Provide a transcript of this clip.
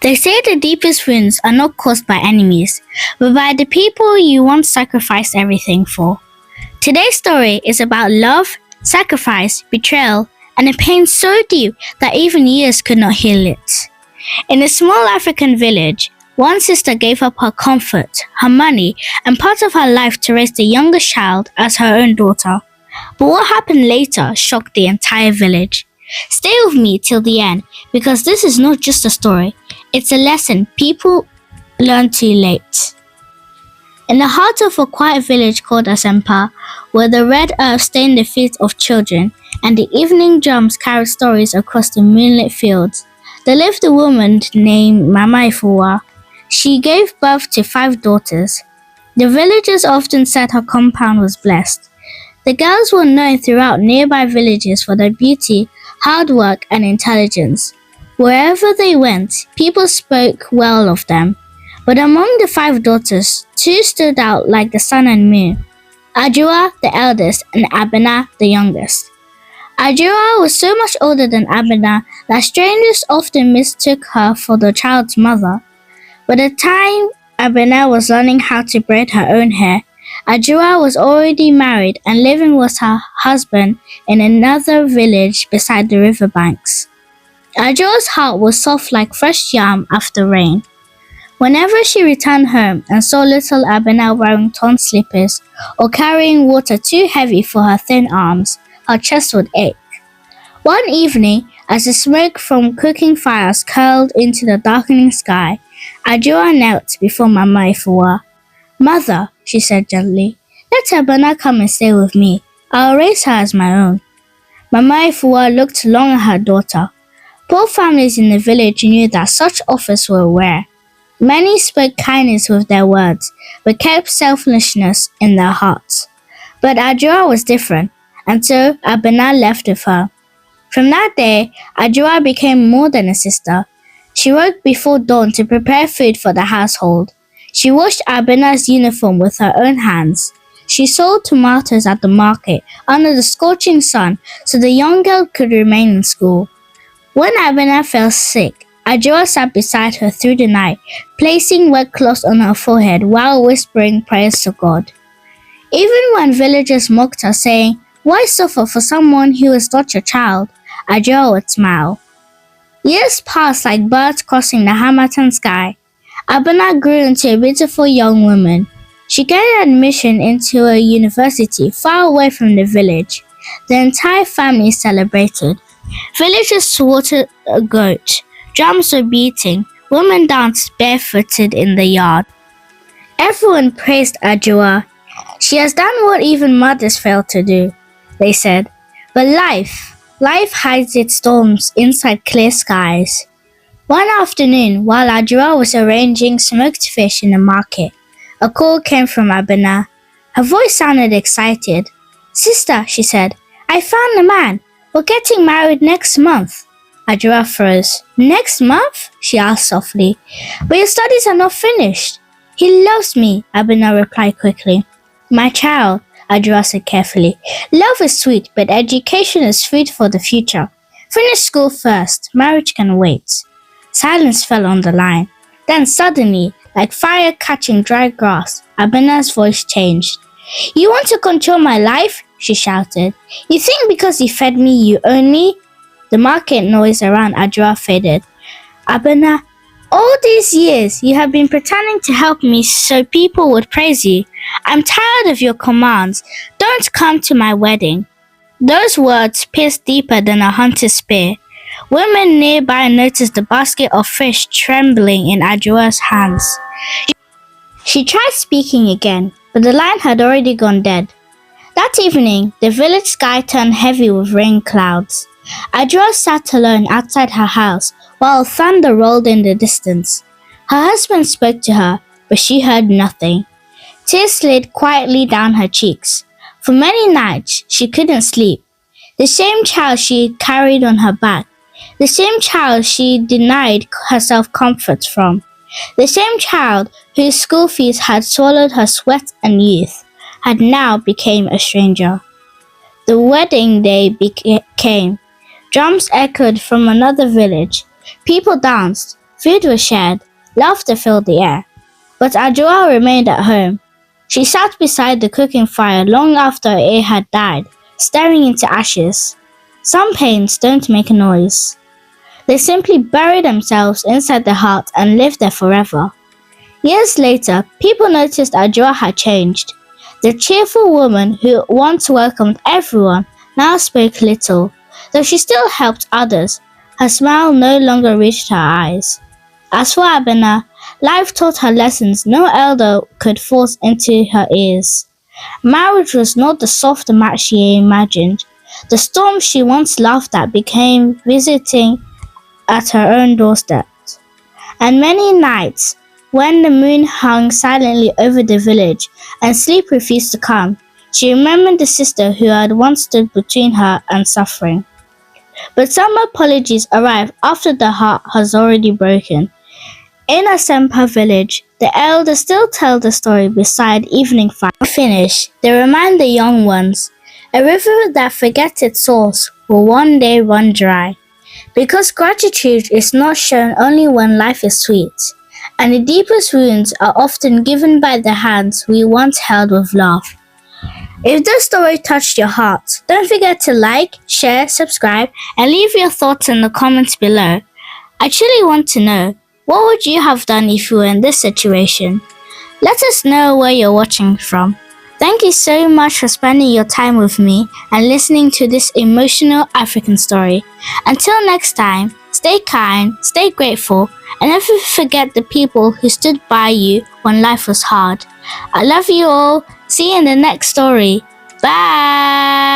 They say the deepest wounds are not caused by enemies, but by the people you once sacrificed everything for. Today's story is about love, sacrifice, betrayal, and a pain so deep that even years could not heal it. In a small African village, one sister gave up her comfort, her money, and part of her life to raise the youngest child as her own daughter. But what happened later shocked the entire village. Stay with me till the end because this is not just a story, it's a lesson people learn too late. In the heart of a quiet village called Asempa, where the red earth stained the feet of children and the evening drums carried stories across the moonlit fields, there lived a woman named Mama Ifua. She gave birth to 5 daughters. The villagers often said her compound was blessed. The girls were known throughout nearby villages for their beauty, hard work, and intelligence. Wherever they went, people spoke well of them. But among the 5 daughters, 2 stood out like the sun and moon. Ajua, the eldest, and Abena, the youngest. Ajua was so much older than Abena that strangers often mistook her for the child's mother. By the time Abena was learning how to braid her own hair, Ajua was already married and living with her husband in another village beside the riverbanks. Ajua's heart was soft like fresh yam after rain. Whenever she returned home and saw little Abena wearing torn slippers or carrying water too heavy for her thin arms, her chest would ache. One evening, as the smoke from cooking fires curled into the darkening sky, Ajua knelt before Mama Ifua. "Mother," she said gently, "let Abena come and stay with me. I'll raise her as my own." Mama Ifua looked long at her daughter. Poor families in the village knew that such offers were rare. Many spoke kindness with their words, but kept selfishness in their hearts. But Ajua was different, and so Abena left with her. From that day, Ajua became more than a sister. She woke before dawn to prepare food for the household. She washed Abena's uniform with her own hands. She sold tomatoes at the market under the scorching sun so the young girl could remain in school. When Abena fell sick, Ajua sat beside her through the night, placing wet cloths on her forehead while whispering prayers to God. Even when villagers mocked her, saying, "Why suffer for someone who is not your child?" Ajua would smile. Years passed like birds crossing the Hamatan sky. Abena grew into a beautiful young woman. She gained admission into a university far away from the village. The entire family celebrated. Villagers slaughtered a goat. Drums were beating. Women danced barefooted in the yard. Everyone praised Ajua. "She has done what even mothers fail to do," they said. But life hides its storms inside clear skies. One afternoon, while Ajua was arranging smoked fish in the market, a call came from Abena. Her voice sounded excited. "Sister," she said, "I found a man. We're getting married next month." Ajua froze. "Next month?" she asked softly. "But your studies are not finished." "He loves me," Abena replied quickly. "My child," Ajua said carefully, "love is sweet, but education is food for the future. Finish school first. Marriage can wait." Silence fell on the line. Then suddenly, like fire catching dry grass, Abena's voice changed. "You want to control my life?" she shouted. "You think because you fed me, you own me?" The market noise around Ajua faded. "Abena, all these years you have been pretending to help me so people would praise you. I'm tired of your commands. Don't come to my wedding." Those words pierced deeper than a hunter's spear. Women nearby noticed the basket of fish trembling in Ajua's hands. She tried speaking again, but the line had already gone dead. That evening, the village sky turned heavy with rain clouds. Ajua sat alone outside her house while thunder rolled in the distance. Her husband spoke to her, but she heard nothing. Tears slid quietly down her cheeks. For many nights, she couldn't sleep. The same child she carried on her back, the same child she denied herself comfort from, the same child whose school fees had swallowed her sweat and youth, had now become a stranger. The wedding day came. Drums echoed from another village. People danced. Food was shared, laughter filled the air. But Adjoa remained at home. She sat beside the cooking fire long after it had died, staring into ashes. Some pains don't make a noise. They simply bury themselves inside the heart and live there forever. Years later, people noticed Adjoa had changed. The cheerful woman who once welcomed everyone now spoke little. Though she still helped others, her smile no longer reached her eyes. As for Abena, life taught her lessons no elder could force into her ears. Marriage was not the soft match she imagined. The storm she once laughed at became visiting at her own doorstep. And many nights, when the moon hung silently over the village and sleep refused to come, she remembered the sister who had once stood between her and suffering. But some apologies arrive after the heart has already broken. In Asempa village, the elders still tell the story beside evening fire. Finish, they remind the young ones, a river that forgets its source will one day run dry. Because gratitude is not shown only when life is sweet, and the deepest wounds are often given by the hands we once held with love. If this story touched your heart, don't forget to like, share, subscribe, and leave your thoughts in the comments below. I truly want to know, what would you have done if you were in this situation? Let us know where you're watching from. Thank you so much for spending your time with me and listening to this emotional African story. Until next time, stay kind, stay grateful, and never forget the people who stood by you when life was hard. I love you all. See you in the next story. Bye!